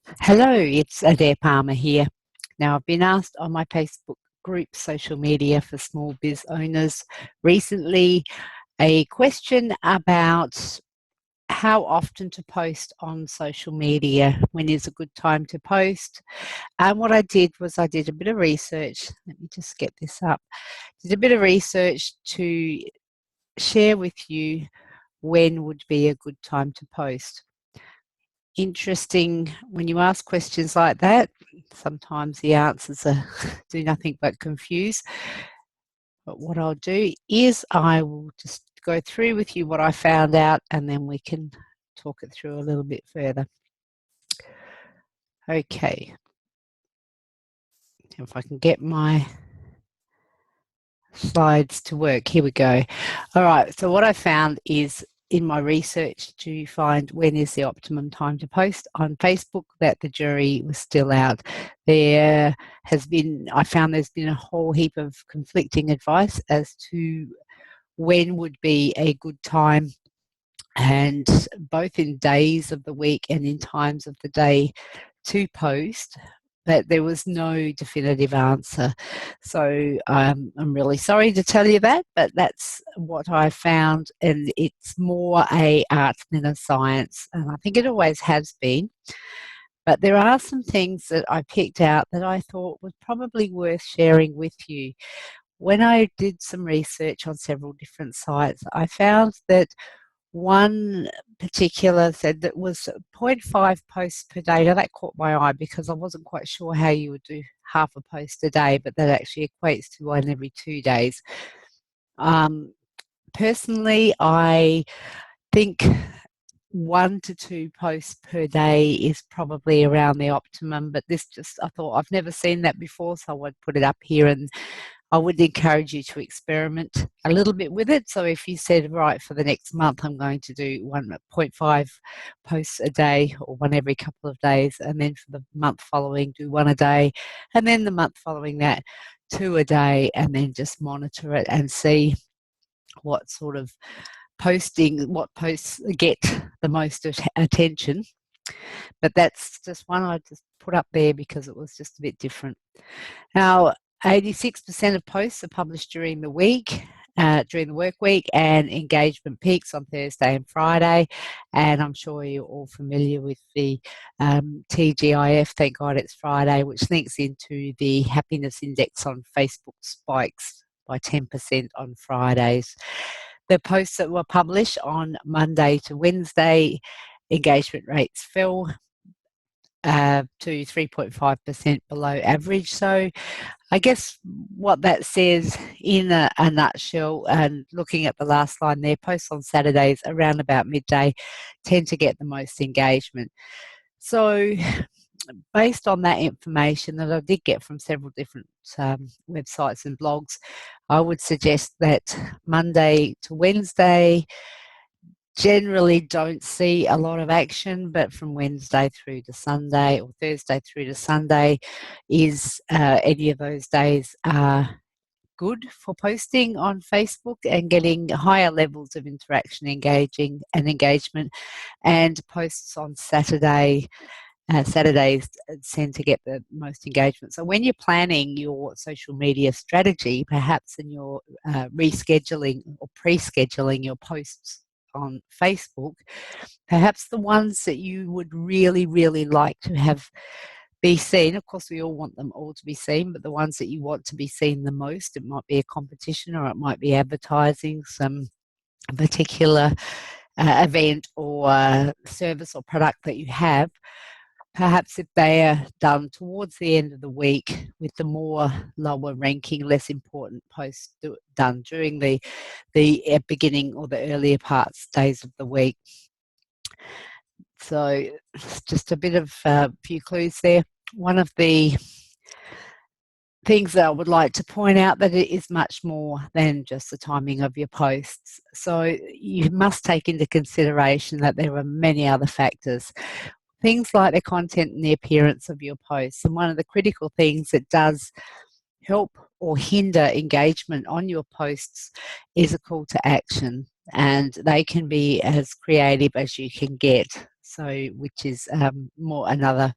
Hello, it's Adair Palmer here. Now, I've been asked on my Facebook group, Social Media for Small Biz Owners, recently a question about how often to post on social media, when is a good time to post. And what I did was I did a bit of research. Let me just get this up. Did a bit of research to share with you when would be a good time to post. Interesting when you ask questions like that, sometimes the answers are do nothing but confuse. But what I'll do is I will just go through with you what I found out, and then we can talk it through a little bit further. Okay, if I can get my slides to work. Here we go. All right, so what I found is in my research to find when is the optimum time to post on Facebook, that the jury was still out. I found there's been a whole heap of conflicting advice as to when would be a good time, and both in days of the week and in times of the day to post, but there was no definitive answer. So I'm really sorry to tell you that, but that's what I found, and it's more a art than a science, and I think it always has been. But there are some things that I picked out that I thought was probably worth sharing with you. When I did some research on several different sites, I found that one particular said that was zero point 0.5 posts per day. Now that caught my eye because I wasn't quite sure how you would do half a post a day, but that actually equates to one every 2 days. Personally, I think 1 to 2 posts per day is probably around the optimum, but I thought I've never seen that before, so I would put it up here, and I would encourage you to experiment a little bit with it. So if you said, right, for the next month, I'm going to do 1.5 posts a day, or one every couple of days, and then for the month following, do one a day, and then the month following that, 2 a day, and then just monitor it and see what sort of what posts get the most attention. But that's just one I just put up there because it was just a bit different. Now, 86% of posts are published during the week, during the work week, and engagement peaks on Thursday and Friday. And I'm sure you're all familiar with the TGIF, thank God it's Friday, which links into the happiness index on Facebook spikes by 10% on Fridays. The posts that were published on Monday to Wednesday, engagement rates fell to 3.5% below average. So I guess what that says in a nutshell, and looking at the last line there, posts on Saturdays around about midday tend to get the most engagement. So based on that information that I did get from several different websites and blogs, I would suggest that Monday to Wednesday generally don't see a lot of action, but from Wednesday through to Sunday, or Thursday through to Sunday, is any of those days are good for posting on Facebook and getting higher levels of interaction, engagement. And posts on Saturdays tend to get the most engagement. So when you're planning your social media strategy, perhaps in your rescheduling or pre-scheduling your posts on Facebook, perhaps the ones that you would really, really like to have be seen, of course we all want them all to be seen, but the ones that you want to be seen the most, it might be a competition, or it might be advertising some particular event or service or product that you have. Perhaps if they are done towards the end of the week, with the more lower ranking, less important posts done during the beginning or the earlier days of the week. So just a bit of few clues there. One of the things that I would like to point out, that it is much more than just the timing of your posts. So you must take into consideration that there are many other factors. Things like the content and the appearance of your posts. And one of the critical things that does help or hinder engagement on your posts is a call to action. And they can be as creative as you can get. so which is more another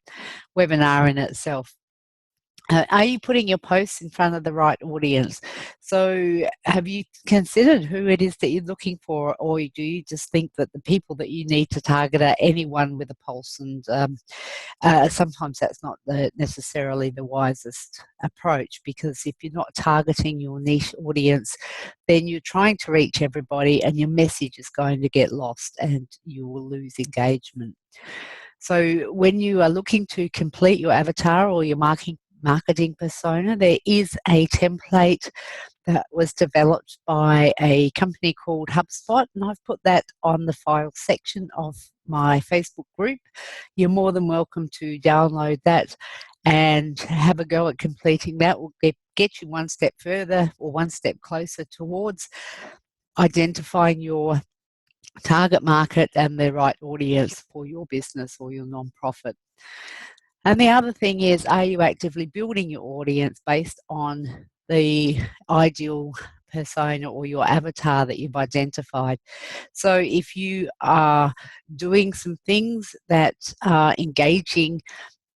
webinar in itself. Are you putting your posts in front of the right audience? So have you considered who it is that you're looking for, or do you just think that the people that you need to target are anyone with a pulse? And sometimes that's not necessarily the wisest approach, because if you're not targeting your niche audience, then you're trying to reach everybody and your message is going to get lost and you will lose engagement. So when you are looking to complete your avatar or your marketing persona, there is a template that was developed by a company called HubSpot, and I've put that on the file section of my Facebook group. You're more than welcome to download that and have a go at completing that. Will get you one step further or one step closer towards identifying your target market and the right audience for your business or your nonprofit. And the other thing is, are you actively building your audience based on the ideal persona or your avatar that you've identified? So if you are doing some things that are engaging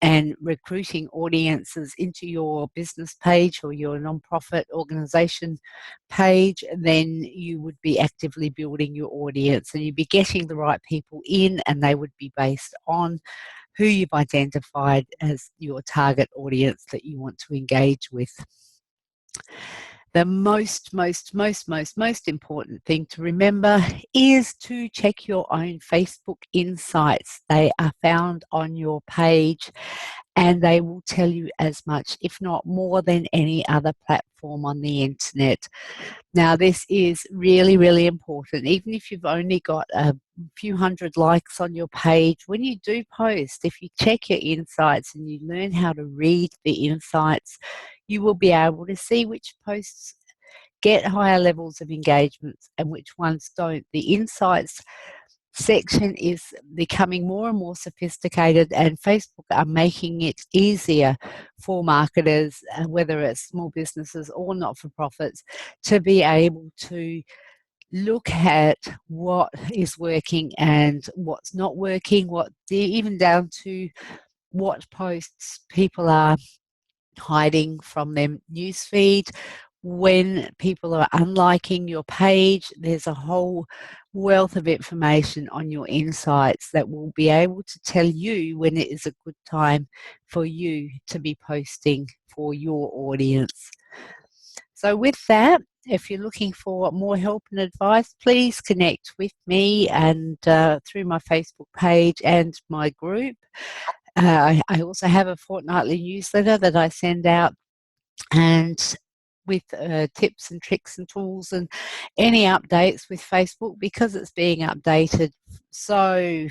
and recruiting audiences into your business page or your nonprofit organization page, then you would be actively building your audience and you'd be getting the right people in, and they would be based on who you've identified as your target audience that you want to engage with. The most important thing to remember is to check your own Facebook insights. They are found on your page and they will tell you as much, if not more, than any other platform on the internet. Now, this is really important. Even if you've only got a few hundred likes on your page, when you do post, if you check your insights and you learn how to read the insights, you will be able to see which posts get higher levels of engagement and which ones don't. The insights section is becoming more and more sophisticated, and Facebook are making it easier for marketers, whether it's small businesses or not-for-profits, to be able to look at what is working and what's not working, even down to what posts people are hiding from their newsfeed. When people are unliking your page, there's a whole wealth of information on your insights that will be able to tell you when it is a good time for you to be posting for your audience. So with that, if you're looking for more help and advice, please connect with me and through my Facebook page and my group. I also have a fortnightly newsletter that I send out, and with tips and tricks and tools and any updates with Facebook, because it's being updated. So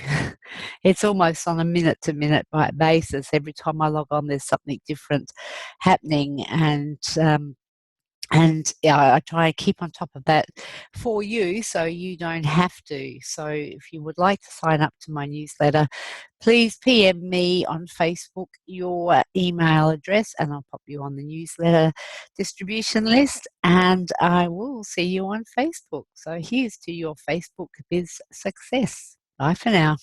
it's almost on a minute-to-minute basis. Every time I log on, there's something different happening, and I try and keep on top of that for you so you don't have to. So if you would like to sign up to my newsletter, please PM me on Facebook your email address and I'll pop you on the newsletter distribution list, and I will see you on Facebook. So here's to your Facebook biz success. Bye for now.